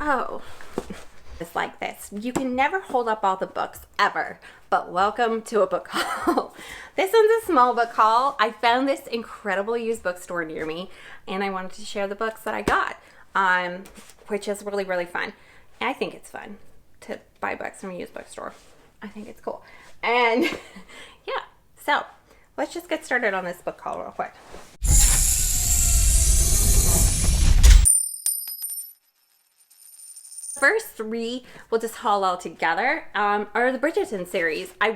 Oh, it's like this. You can never hold up all the books ever, but welcome to a book haul. This one's a small book haul. I found this incredible used bookstore near me, and I wanted to share the books that I got, which is really, really fun. I think it's fun to buy books from a used bookstore. I think it's cool. And yeah, so let's just get started on this book haul real quick. First three we'll just haul all together are the Bridgerton series. I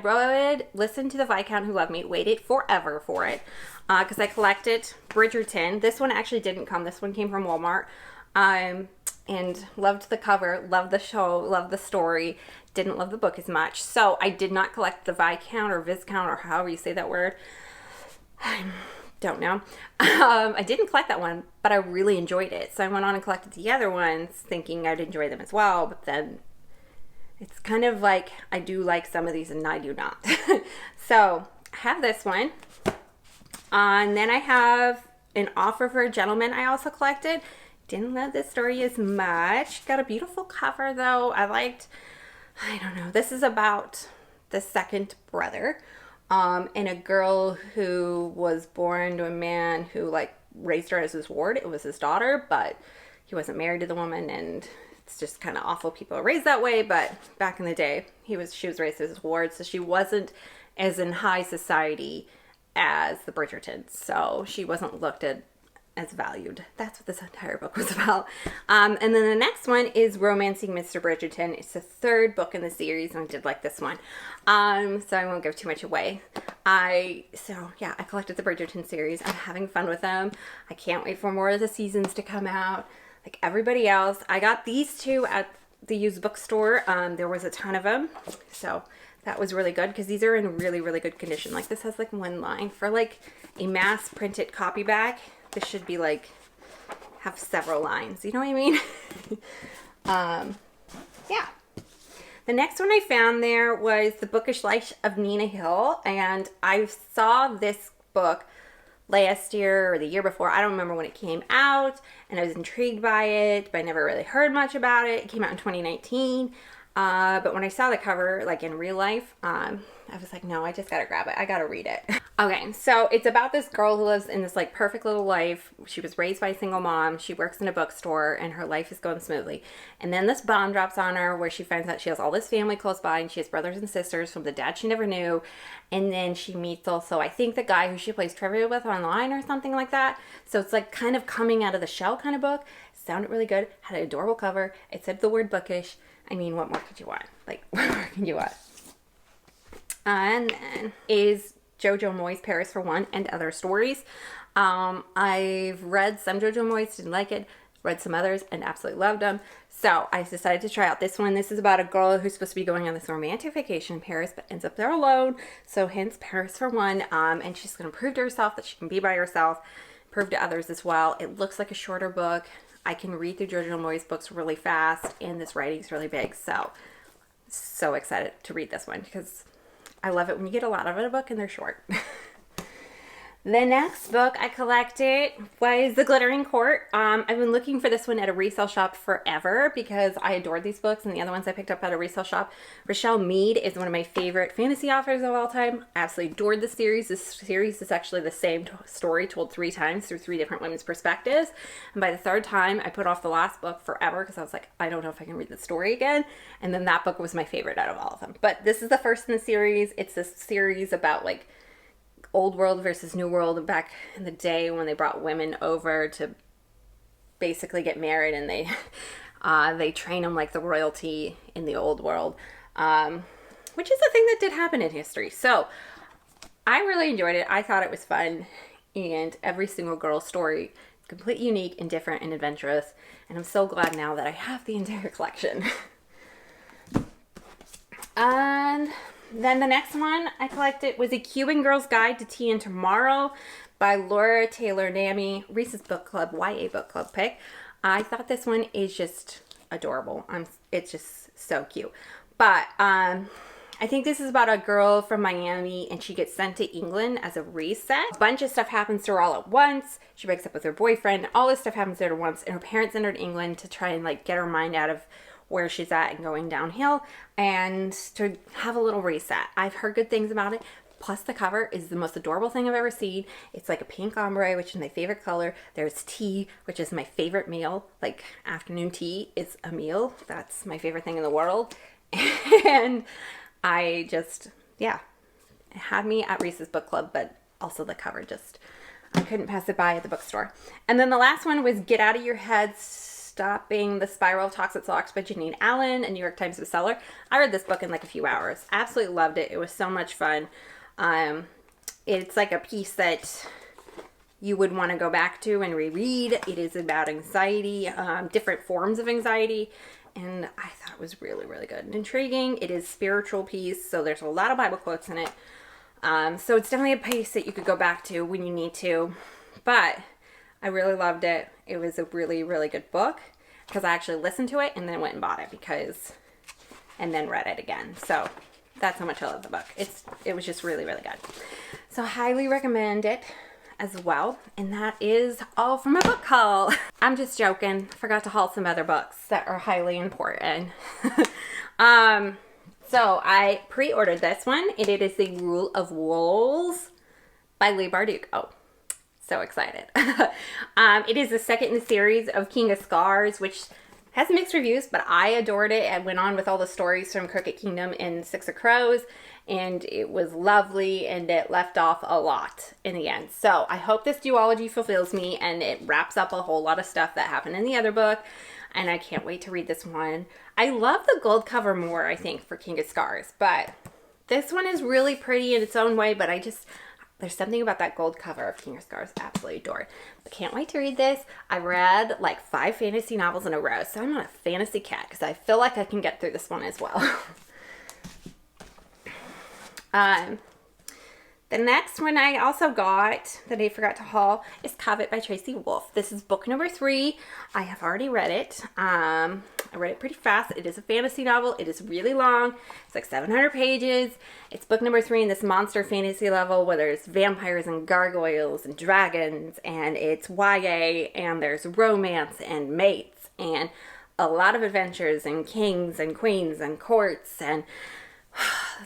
listened to the Viscount Who Loved Me, waited forever for it because I collected Bridgerton. This one actually didn't come. This one came from Walmart, and loved the cover, loved the show, loved the story, didn't love the book as much. So I did not collect the Viscount or Viscount or however you say that word. Don't know. I didn't collect that one, but I really enjoyed it. So I went on and collected the other ones thinking I'd enjoy them as well, but then it's kind of like I do like some of these and I do not. So I have this one. And then I have An Offer for a Gentleman I also collected. Didn't love this story as much. Got a beautiful cover though. I don't know. This is about the second brother. And a girl who was born to a man who raised her as his ward. It was his daughter, but he wasn't married to the woman, and it's just kind of awful people are raised that way. But back in the day, she was raised as his ward, so she wasn't as in high society as the Bridgertons, so she wasn't looked at as valued. That's what this entire book was about. And then the next one is Romancing Mr. Bridgerton. It's the third book in the series, and I did like this one. So I won't give too much away. I collected the Bridgerton series. I'm having fun with them. I can't wait for more of the seasons to come out. Like everybody else, I got these two at the used bookstore. There was a ton of them, so that was really good because these are in really, really good condition. Like this has one line for a mass printed copy back. This should be have several lines. You know what I mean? Yeah. The next one I found there was The Bookish Life of Nina Hill. And I saw this book last year or the year before. I don't remember when it came out. And I was intrigued by it, but I never really heard much about it. It came out in 2019. But when I saw the cover, in real life, I was like, no, I just gotta grab it. I gotta read it. Okay, so it's about this girl who lives in this perfect little life. She was raised by a single mom. She works in a bookstore and her life is going smoothly. And then this bomb drops on her where she finds out she has all this family close by and she has brothers and sisters from the dad she never knew. And then she meets also, I think, the guy who she plays trivia with online or something like that. So it's kind of coming out of the shell kind of book. Sounded really good. Had an adorable cover. It said the word bookish. I mean, what more could you want? What more could you want? And then is Jojo Moyes, Paris for One, and Other Stories. I've read some Jojo Moyes, didn't like it. Read some others and absolutely loved them. So I decided to try out this one. This is about a girl who's supposed to be going on this romantic vacation in Paris, but ends up there alone. So hence Paris for One. And she's going to prove to herself that she can be by herself, prove to others as well. It looks like a shorter book. I can read through Jojo Moyes books really fast, and this writing's really big. So excited to read this one because I love it when you get a lot of a book and they're short. The next book I collected was The Glittering Court. I've been looking for this one at a resale shop forever because I adored these books, and the other ones I picked up at a resale shop. Richelle Mead is one of my favorite fantasy authors of all time. I absolutely adored the series. This series is actually the same story told 3 times through 3 different women's perspectives. And by the 3rd time, I put off the last book forever because I was like, I don't know if I can read the story again. And then that book was my favorite out of all of them. But this is the first in the series. It's a series about old world versus new world back in the day when they brought women over to basically get married, and they train them like the royalty in the old world, which is a thing that did happen in history. So I really enjoyed it. I thought it was fun, and every single girl's story is completely unique and different and adventurous, and I'm so glad now that I have the entire collection. And then the next one I collected was A Cuban Girl's Guide to Tea and Tomorrow by Laura Taylor Namey, Reese's Book Club, YA Book Club pick. I thought this one is just adorable. It's just so cute. But I think this is about a girl from Miami and she gets sent to England as a reset. A bunch of stuff happens to her all at once. She breaks up with her boyfriend. All this stuff happens to her at once, and her parents send her to England to try and like get her mind out of where she's at and going downhill and to have a little reset. I've heard good things about it. Plus the cover is the most adorable thing I've ever seen. It's like a pink ombre, which is my favorite color. There's tea, which is my favorite meal. Like afternoon tea is a meal. That's my favorite thing in the world. And I just, yeah, it had me at Reese's Book Club, but also the cover just, I couldn't pass it by at the bookstore. And then the last one was Get Out of Your Head, Stopping the Spiral of Toxic Thoughts by Janine Allen, a New York Times bestseller. I read this book in like a few hours. Absolutely loved it. It was so much fun. It's like a piece that you would want to go back to and reread. It is about anxiety, different forms of anxiety. And I thought it was really, really good and intriguing. It is a spiritual piece, so there's a lot of Bible quotes in it. So it's definitely a piece that you could go back to when you need to. But I really loved it. It was a really, really good book because I actually listened to it and then went and bought it and then read it again. So that's how much I love the book. It was just really, really good. So I highly recommend it as well. And that is all for my book haul. I'm just joking. I forgot to haul some other books that are highly important. So I pre-ordered this one. It is The Rule of Wolves by Leigh Bardugo. So excited. It is the second in the series of King of Scars, which has mixed reviews, but I adored it. I went on with all the stories from Crooked Kingdom and Six of Crows, and it was lovely, and it left off a lot in the end. So I hope this duology fulfills me, and it wraps up a whole lot of stuff that happened in the other book, and I can't wait to read this one. I love the gold cover more, I think, for King of Scars, but this one is really pretty in its own way, but there's something about that gold cover of King of Scars I absolutely adore. I can't wait to read this. I read like 5 fantasy novels in a row, so I'm on a fantasy cat because I feel like I can get through this one as well. The next one I also got that I forgot to haul is Covet by Tracy Wolff. This is book number 3. I have already read it. I read it pretty fast. It is a fantasy novel. It is really long. It's like 700 pages. It's book number 3 in this monster fantasy level where there's vampires and gargoyles and dragons, and it's YA, and there's romance and mates and a lot of adventures and kings and queens and courts, and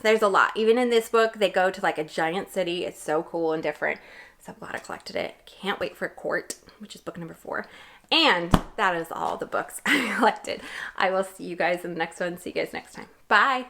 there's a lot. Even in this book, they go to like a giant city. It's so cool and different. So I'm glad I collected it. Can't wait for Court, which is book number 4. And that is all the books I collected. I will see you guys in the next one. See you guys next time. Bye.